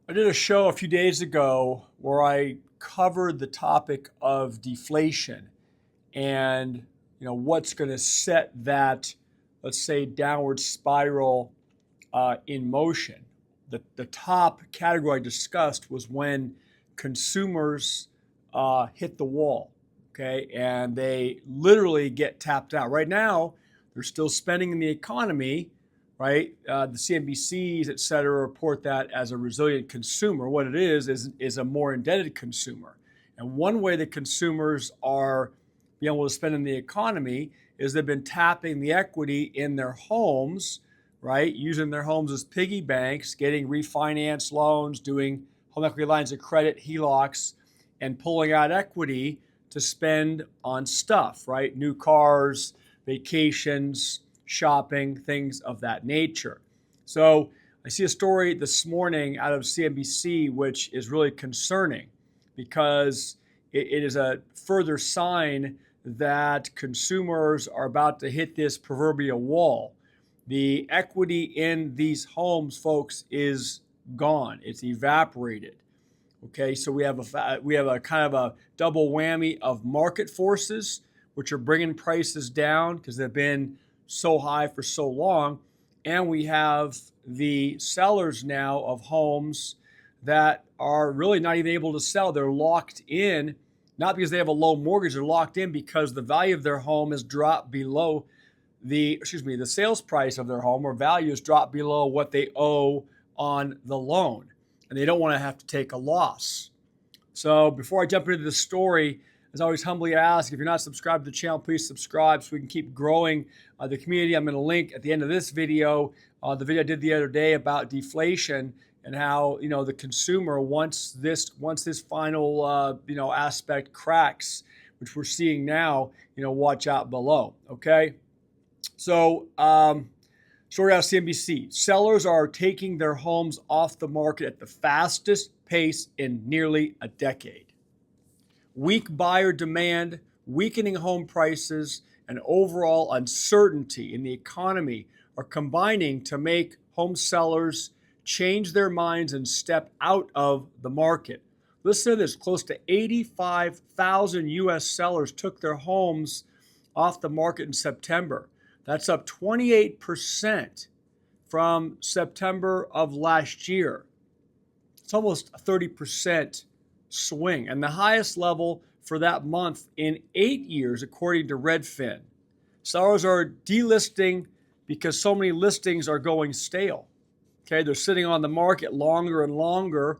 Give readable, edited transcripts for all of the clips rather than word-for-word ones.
I did a show a few days ago where I covered the topic of deflation and what's going to set that, let's say, downward spiral in motion. The top category I discussed was when consumers hit the wall, okay, and they literally get tapped out. Right now, they're still spending in the economy, right? The CNBCs, et cetera, report that as a resilient consumer. What it is a more indebted consumer. And one way that consumers are being able to spend in the economy is they've been tapping the equity in their homes, right? Using their homes as piggy banks, getting refinance loans, doing home equity lines of credit, HELOCs, and pulling out equity to spend on stuff, right? New cars, vacations, shopping, things of that nature. So I see a story this morning out of CNBC, which is really concerning because it is a further sign that consumers are about to hit this proverbial wall. The equity in these homes, folks, is gone. It's evaporated. Okay, so we have a kind of a double whammy of market forces, which are bringing prices down because they've been so high for so long, and we have the sellers now of homes that are really not even able to sell. They're locked in, not because they have a low mortgage. They're locked in because the value of their home has dropped below the sales price of their home or value has dropped below what they owe on the loan, and they don't want to have to take a loss. So before I jump into the story, as I always humbly ask, if you're not subscribed to the channel, please subscribe so we can keep growing the community. I'm going to link at the end of this video the video I did the other day about deflation and how the consumer once this final aspect cracks, which we're seeing now, watch out below. Okay, so story out of CNBC: sellers are taking their homes off the market at the fastest pace in nearly a decade. Weak buyer demand, weakening home prices, and overall uncertainty in the economy are combining to make home sellers change their minds and step out of the market. Listen to this: close to 85,000 U.S. sellers took their homes off the market in September. That's up 28% from September of last year. It's almost a 30% swing, and the highest level for that month in 8 years, according to Redfin. Sellers are delisting because so many listings are going stale. Okay, they're sitting on the market longer and longer.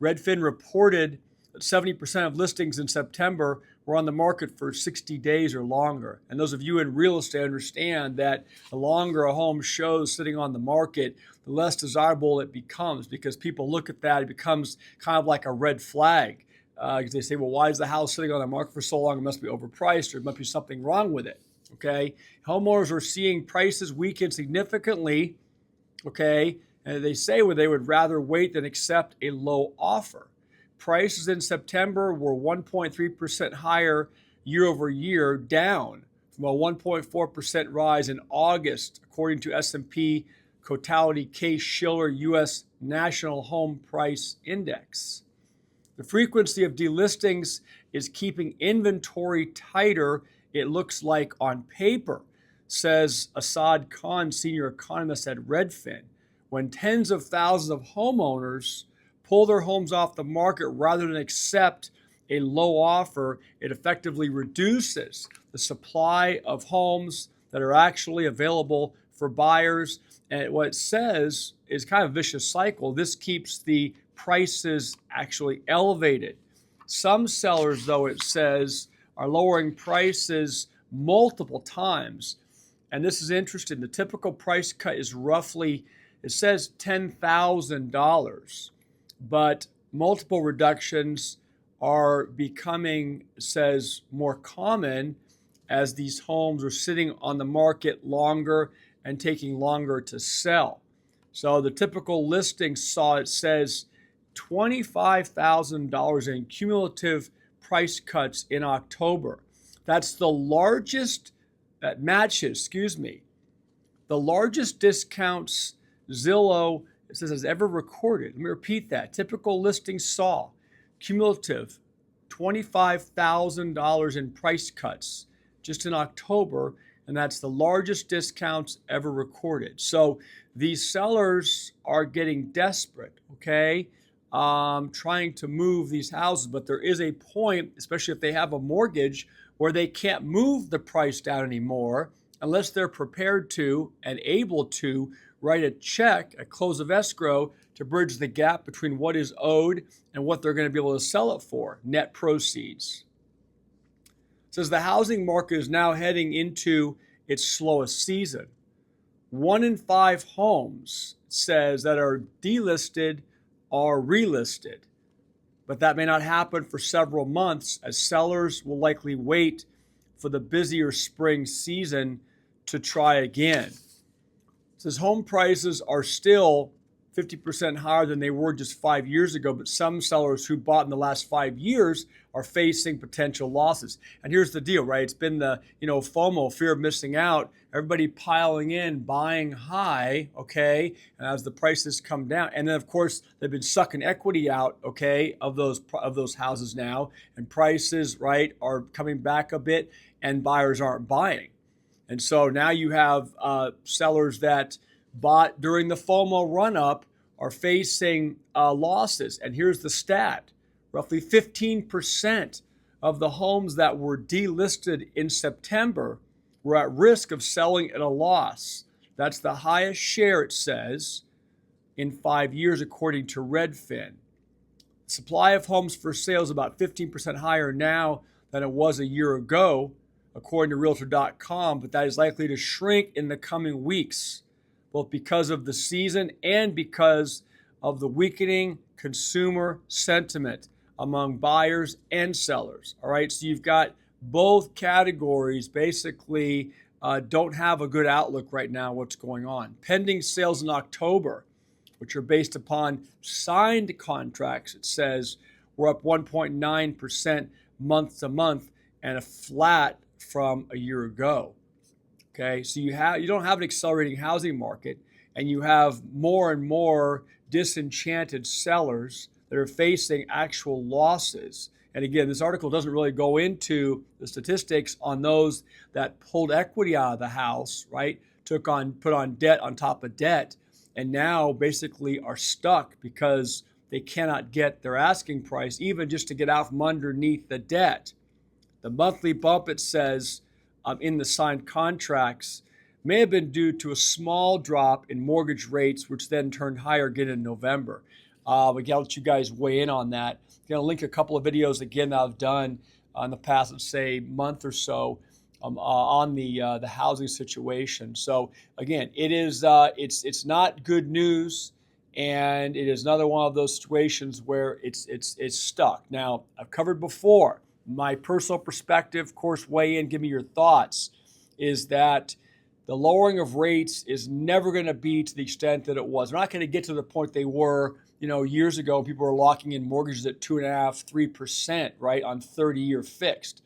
Redfin reported that 70% of listings in September were on the market for 60 days or longer. And those of you in real estate understand that the longer a home shows sitting on the market, the less desirable it becomes, because people look at that, it becomes kind of like a red flag. Because they say, well, why is the house sitting on the market for so long? It must be overpriced, or it must be something wrong with it. Okay, homeowners are seeing prices weaken significantly. Okay, and they say they would rather wait than accept a low offer. Prices in September were 1.3% higher year over year, down from a 1.4% rise in August, according to S&P Totality Case-Shiller U.S. National Home Price Index. The frequency of delistings is keeping inventory tighter, it looks like on paper, says Asad Khan, senior economist at Redfin. When tens of thousands of homeowners pull their homes off the market rather than accept a low offer, it effectively reduces the supply of homes that are actually available for buyers. And what it says is kind of a vicious cycle. This keeps the prices actually elevated. Some sellers, though, it says, are lowering prices multiple times. And this is interesting. The typical price cut is roughly, it says $10,000. But multiple reductions are becoming, says, more common as these homes are sitting on the market longer and taking longer to sell. So the typical listing it says $25,000 in cumulative price cuts in October. That's the largest, the largest discounts Zillow it says as ever recorded. Let me repeat that. Typical listing saw cumulative $25,000 in price cuts just in October, and that's the largest discounts ever recorded. So these sellers are getting desperate, okay, trying to move these houses, but there is a point, especially if they have a mortgage, where they can't move the price down anymore unless they're prepared to and able to write a check at close of escrow to bridge the gap between what is owed and what they're going to be able to sell it for, net proceeds. It says the housing market is now heading into its slowest season. 1 in 5 homes, it says, that are delisted are relisted. But that may not happen for several months, as sellers will likely wait for the busier spring season to try again. It says home prices are still 50% higher than they were just 5 years ago, but some sellers who bought in the last 5 years are facing potential losses. And here's the deal, right? It's been the, FOMO, fear of missing out, everybody piling in, buying high, okay, and as the prices come down. And then, of course, they've been sucking equity out, okay, of those houses now, and prices, right, are coming back a bit, and buyers aren't buying. And so now you have sellers that bought during the FOMO run-up are facing losses. And here's the stat. Roughly 15% of the homes that were delisted in September were at risk of selling at a loss. That's the highest share, it says, in 5 years, according to Redfin. Supply of homes for sale is about 15% higher now than it was a year ago, according to Realtor.com, but that is likely to shrink in the coming weeks, both because of the season and because of the weakening consumer sentiment among buyers and sellers. All right, so you've got both categories basically don't have a good outlook right now, what's going on. Pending sales in October, which are based upon signed contracts, it says we're up 1.9% month to month and a flat from a year ago. Okay, so you don't have an accelerating housing market, and you have more and more disenchanted sellers that are facing actual losses. And again, this article doesn't really go into the statistics on those that pulled equity out of the house, right? Put on debt on top of debt, and now basically are stuck because they cannot get their asking price, even just to get out from underneath the debt. The monthly bump, it says, in the signed contracts may have been due to a small drop in mortgage rates, which then turned higher again in November. We got to let you guys weigh in on that. I'm going to link a couple of videos again that I've done in the past, let's say, month or so on the housing situation. So again, it's not good news, and it is another one of those situations where it's stuck. Now, I've covered before. My personal perspective, of course, weigh in, give me your thoughts, is that the lowering of rates is never going to be to the extent that it was. We're not going to get to the point they were, years ago. People were locking in mortgages at 2.5%, 3%, right, on 30-year fixed.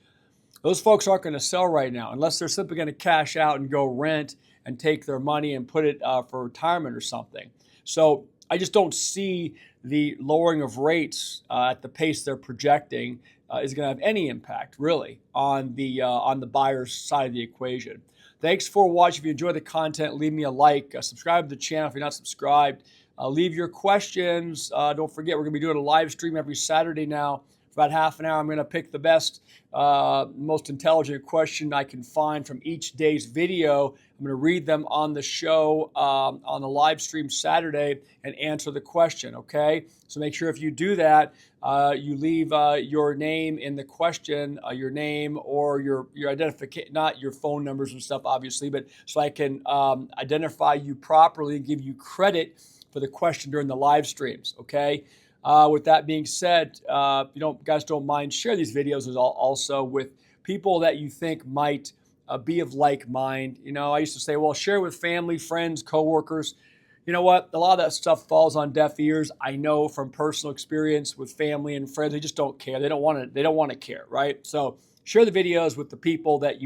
Those folks aren't going to sell right now unless they're simply going to cash out and go rent and take their money and put it for retirement or something. So I just don't see the lowering of rates at the pace they're projecting is going to have any impact, really, on the buyer's side of the equation. Thanks for watching. If you enjoy the content, leave me a like. Subscribe to the channel if you're not subscribed. Leave your questions. Don't forget, we're going to be doing a live stream every Saturday now for about half an hour. I'm going to pick the best, most intelligent question I can find from each day's video. I'm going to read them on the show on the live stream Saturday and answer the question, okay? So make sure if you do that, you leave your name in the question, your name or your identification, not your phone numbers and stuff, obviously, but so I can identify you properly and give you credit for the question during the live streams, okay? With that being said, if you guys don't mind, share these videos also with people that you think might be of like mind. I used to say, well, share with family, friends, coworkers. You know what? A lot of that stuff falls on deaf ears. I know from personal experience with family and friends, they just don't care. They don't want to care, right? So share the videos with the people that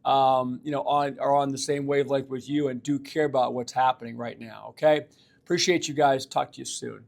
are on the same wavelength with you and do care about what's happening right now. Okay. Appreciate you guys. Talk to you soon.